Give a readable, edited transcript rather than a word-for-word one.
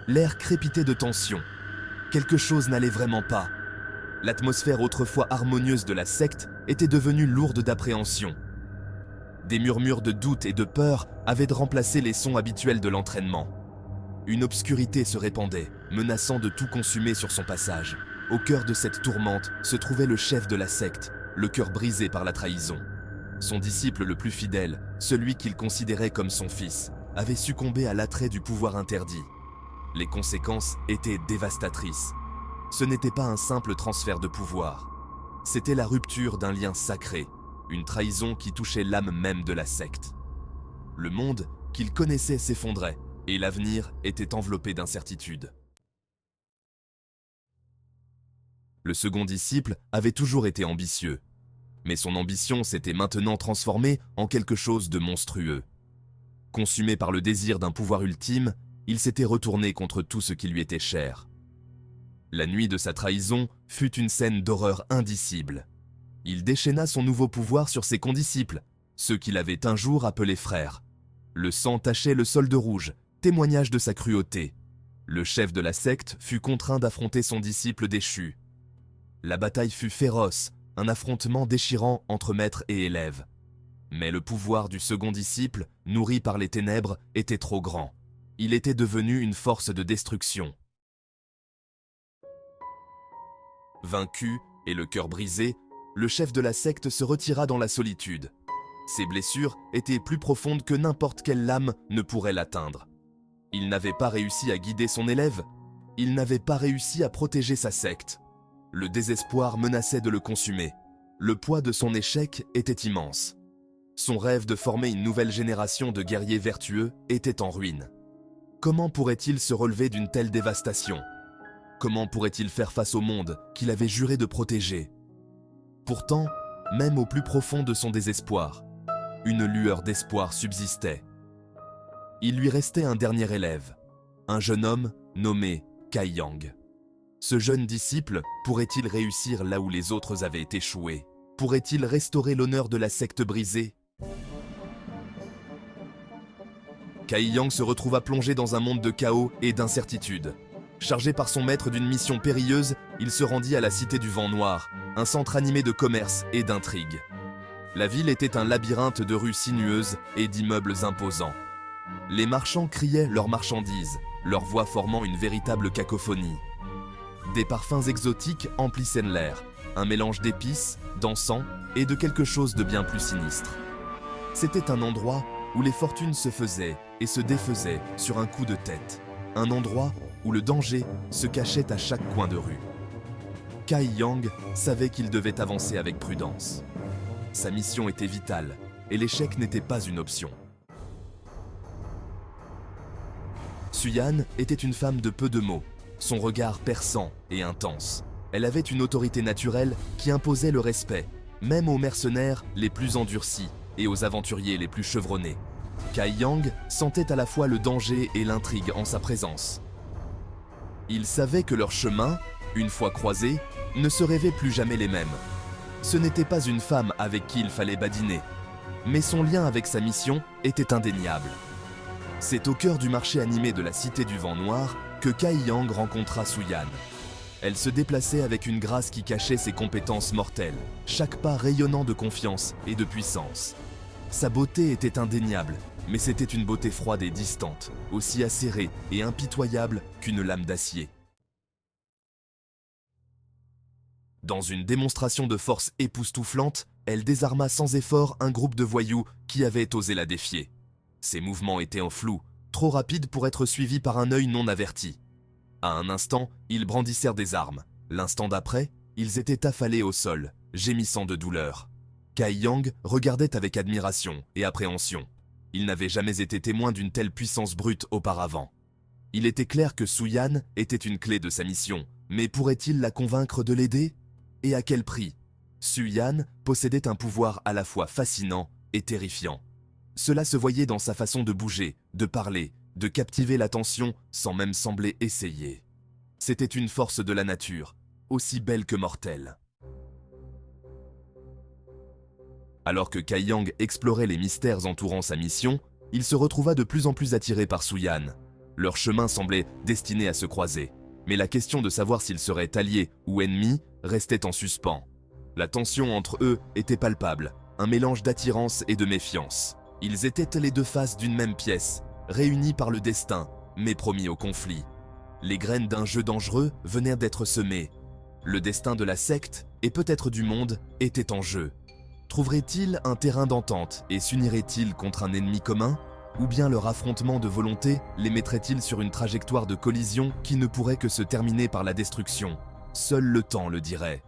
L'air crépitait de tension. Quelque chose n'allait vraiment pas. L'atmosphère autrefois harmonieuse de la secte était devenue lourde d'appréhension. Des murmures de doute et de peur avaient remplacé les sons habituels de l'entraînement. Une obscurité se répandait, menaçant de tout consumer sur son passage. Au cœur de cette tourmente se trouvait le chef de la secte, le cœur brisé par la trahison. Son disciple le plus fidèle, celui qu'il considérait comme son fils, avait succombé à l'attrait du pouvoir interdit. Les conséquences étaient dévastatrices. Ce n'était pas un simple transfert de pouvoir. C'était la rupture d'un lien sacré, une trahison qui touchait l'âme même de la secte. Le monde qu'il connaissait s'effondrait, et l'avenir était enveloppé d'incertitude. Le second disciple avait toujours été ambitieux, mais son ambition s'était maintenant transformée en quelque chose de monstrueux. Consumé par le désir d'un pouvoir ultime, il s'était retourné contre tout ce qui lui était cher. La nuit de sa trahison fut une scène d'horreur indicible. Il déchaîna son nouveau pouvoir sur ses condisciples, ceux qu'il avait un jour appelés frères. Le sang tachait le sol de rouge, témoignage de sa cruauté. Le chef de la secte fut contraint d'affronter son disciple déchu. La bataille fut féroce, un affrontement déchirant entre maître et élève. Mais le pouvoir du second disciple, nourri par les ténèbres, était trop grand. Il était devenu une force de destruction. Vaincu et le cœur brisé, le chef de la secte se retira dans la solitude. Ses blessures étaient plus profondes que n'importe quelle lame ne pourrait l'atteindre. Il n'avait pas réussi à guider son élève, il n'avait pas réussi à protéger sa secte. Le désespoir menaçait de le consumer. Le poids de son échec était immense. Son rêve de former une nouvelle génération de guerriers vertueux était en ruine. Comment pourrait-il se relever d'une telle dévastation? Comment pourrait-il faire face au monde qu'il avait juré de protéger? Pourtant, même au plus profond de son désespoir, une lueur d'espoir subsistait. Il lui restait un dernier élève, un jeune homme nommé Kai Yang. Ce jeune disciple pourrait-il réussir là où les autres avaient échoué? Pourrait-il restaurer l'honneur de la secte brisée? Kai Yang se retrouva plongé dans un monde de chaos et d'incertitude. Chargé par son maître d'une mission périlleuse, il se rendit à la Cité du Vent Noir, un centre animé de commerce et d'intrigues. La ville était un labyrinthe de rues sinueuses et d'immeubles imposants. Les marchands criaient leurs marchandises, leur voix formant une véritable cacophonie. Des parfums exotiques emplissaient l'air, un mélange d'épices, d'encens et de quelque chose de bien plus sinistre. C'était un endroit où les fortunes se faisaient et se défaisaient sur un coup de tête. Un endroit où le danger se cachait à chaque coin de rue. Kai Yang savait qu'il devait avancer avec prudence. Sa mission était vitale et l'échec n'était pas une option. Suyan était une femme de peu de mots, son regard perçant et intense. Elle avait une autorité naturelle qui imposait le respect, même aux mercenaires les plus endurcis et aux aventuriers les plus chevronnés. Kai Yang sentait à la fois le danger et l'intrigue en sa présence. Il savait que leurs chemins, une fois croisés, ne se rêvaient plus jamais les mêmes. Ce n'était pas une femme avec qui il fallait badiner, mais son lien avec sa mission était indéniable. C'est au cœur du marché animé de la Cité du Vent Noir que Kai Yang rencontra Suyan. Elle se déplaçait avec une grâce qui cachait ses compétences mortelles, chaque pas rayonnant de confiance et de puissance. Sa beauté était indéniable, mais c'était une beauté froide et distante, aussi acérée et impitoyable qu'une lame d'acier. Dans une démonstration de force époustouflante, elle désarma sans effort un groupe de voyous qui avaient osé la défier. Ses mouvements étaient en flou, trop rapides pour être suivis par un œil non averti. À un instant, ils brandissèrent des armes. L'instant d'après, ils étaient affalés au sol, gémissant de douleur. Kai Yang regardait avec admiration et appréhension. Il n'avait jamais été témoin d'une telle puissance brute auparavant. Il était clair que Suyan était une clé de sa mission, mais pourrait-il la convaincre de l'aider? Et à quel prix? Suyan possédait un pouvoir à la fois fascinant et terrifiant. Cela se voyait dans sa façon de bouger, de parler, de captiver l'attention sans même sembler essayer. C'était une force de la nature, aussi belle que mortelle. Alors que Kai Yang explorait les mystères entourant sa mission, il se retrouva de plus en plus attiré par Suyan. Leurs chemins semblaient destinés à se croiser, mais la question de savoir s'ils seraient alliés ou ennemis restait en suspens. La tension entre eux était palpable, un mélange d'attirance et de méfiance. Ils étaient les deux faces d'une même pièce, réunis par le destin, mais promis au conflit. Les graines d'un jeu dangereux venaient d'être semées. Le destin de la secte, et peut-être du monde, était en jeu. Trouveraient-ils un terrain d'entente et s'uniraient-ils contre un ennemi commun? Ou bien leur affrontement de volonté les mettrait-il sur une trajectoire de collision qui ne pourrait que se terminer par la destruction? Seul le temps le dirait.